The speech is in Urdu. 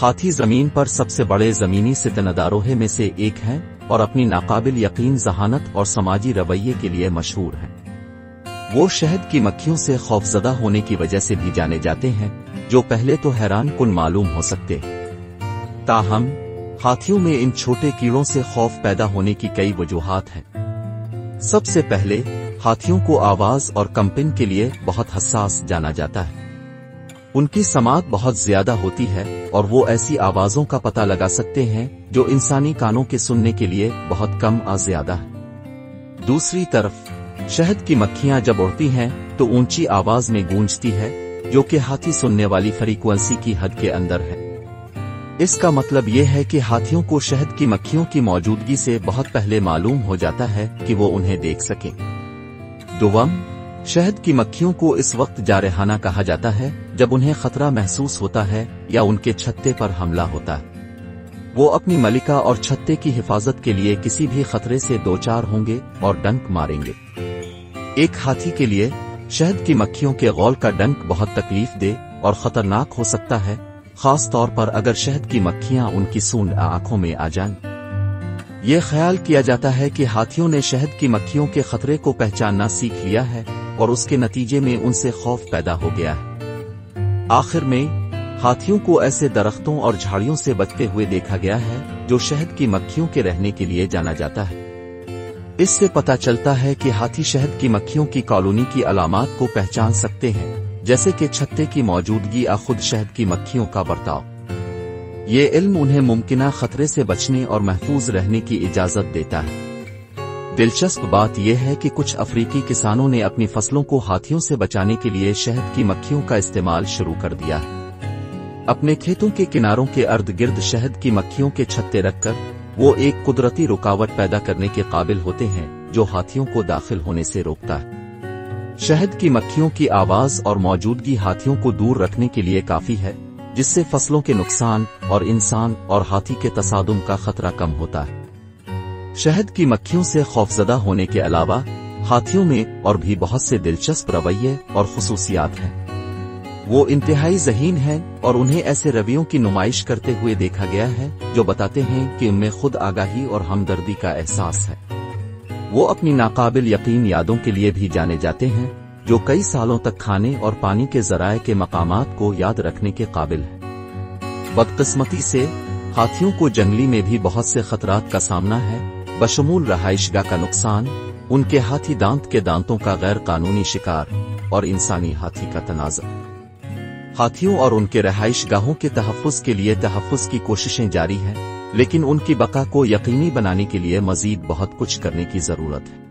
ہاتھی زمین پر سب سے بڑے زمینی ستنداروہے میں سے ایک ہیں اور اپنی ناقابل یقین ذہانت اور سماجی رویے کے لیے مشہور ہیں۔ وہ شہد کی مکھیوں سے خوفزدہ ہونے کی وجہ سے بھی جانے جاتے ہیں، جو پہلے تو حیران کن معلوم ہو سکتے ہیں۔ تاہم ہاتھیوں میں ان چھوٹے کیڑوں سے خوف پیدا ہونے کی کئی وجوہات ہیں۔ سب سے پہلے ہاتھیوں کو آواز اور کمپن کے لیے بہت حساس جانا جاتا ہے۔ ان کی سماعت بہت زیادہ ہوتی ہے اور وہ ایسی آوازوں کا پتہ لگا سکتے ہیں جو انسانی کانوں کے سننے کے لیے بہت کم زیادہ ہے۔ دوسری طرف شہد کی مکھیاں جب اڑتی ہیں تو اونچی آواز میں گونجتی ہے، جو کہ ہاتھی سننے والی فریکوئنسی کی حد کے اندر ہے۔ اس کا مطلب یہ ہے کہ ہاتھیوں کو شہد کی مکھیوں کی موجودگی سے بہت پہلے معلوم ہو جاتا ہے کہ وہ انہیں دیکھ سکیں۔ دوم، شہد کی مکھیوں کو اس وقت جارحانہ کہا جاتا ہے جب انہیں خطرہ محسوس ہوتا ہے یا ان کے چھتے پر حملہ ہوتا ہے۔ وہ اپنی ملکہ اور چھتے کی حفاظت کے لیے کسی بھی خطرے سے دوچار ہوں گے اور ڈنک ماریں گے۔ ایک ہاتھی کے لیے شہد کی مکھیوں کے غول کا ڈنک بہت تکلیف دہ اور خطرناک ہو سکتا ہے، خاص طور پر اگر شہد کی مکھیاں ان کی سونڈ آنکھوں میں آ جائیں۔ یہ خیال کیا جاتا ہے کہ ہاتھیوں نے شہد کی مکھیوں کے خطرے کو پہچاننا سیکھ لیا ہے اور اس کے نتیجے میں ان سے خوف پیدا ہو گیا ہے۔ آخر میں ہاتھیوں کو ایسے درختوں اور جھاڑیوں سے بچتے ہوئے دیکھا گیا ہے جو شہد کی مکھیوں کے رہنے کے لیے جانا جاتا ہے۔ اس سے پتہ چلتا ہے کہ ہاتھی شہد کی مکھیوں کی کالونی کی علامات کو پہچان سکتے ہیں، جیسے کہ چھتے کی موجودگی یا خود شہد کی مکھیوں کا برتاؤ۔ یہ علم انہیں ممکنہ خطرے سے بچنے اور محفوظ رہنے کی اجازت دیتا ہے۔ دلچسپ بات یہ ہے کہ کچھ افریقی کسانوں نے اپنی فصلوں کو ہاتھیوں سے بچانے کے لیے شہد کی مکھیوں کا استعمال شروع کر دیا ہے۔ اپنے کھیتوں کے کناروں کے ارد گرد شہد کی مکھیوں کے چھتے رکھ کر وہ ایک قدرتی رکاوٹ پیدا کرنے کے قابل ہوتے ہیں جو ہاتھیوں کو داخل ہونے سے روکتا ہے۔ شہد کی مکھیوں کی آواز اور موجودگی ہاتھیوں کو دور رکھنے کے لیے کافی ہے، جس سے فصلوں کے نقصان اور انسان اور ہاتھی کے تصادم کا خطرہ کم ہوتا ہے۔ شہد کی مکھیوں سے خوفزدہ ہونے کے علاوہ ہاتھیوں میں اور بھی بہت سے دلچسپ رویے اور خصوصیات ہیں۔ وہ انتہائی ذہین ہیں اور انہیں ایسے رویوں کی نمائش کرتے ہوئے دیکھا گیا ہے جو بتاتے ہیں کہ ان میں خود آگاہی اور ہمدردی کا احساس ہے۔ وہ اپنی ناقابل یقین یادوں کے لیے بھی جانے جاتے ہیں، جو کئی سالوں تک کھانے اور پانی کے ذرائع کے مقامات کو یاد رکھنے کے قابل ہے۔ بدقسمتی سے ہاتھیوں کو جنگلی میں بھی بہت سے خطرات کا سامنا ہے، بشمول رہائش گاہ کا نقصان، ان کے ہاتھی دانت کے دانتوں کا غیر قانونی شکار اور انسانی ہاتھی کا تنازع۔ ہاتھیوں اور ان کے رہائش گاہوں کے تحفظ کے لیے تحفظ کی کوششیں جاری ہیں، لیکن ان کی بقا کو یقینی بنانے کے لیے مزید بہت کچھ کرنے کی ضرورت ہے۔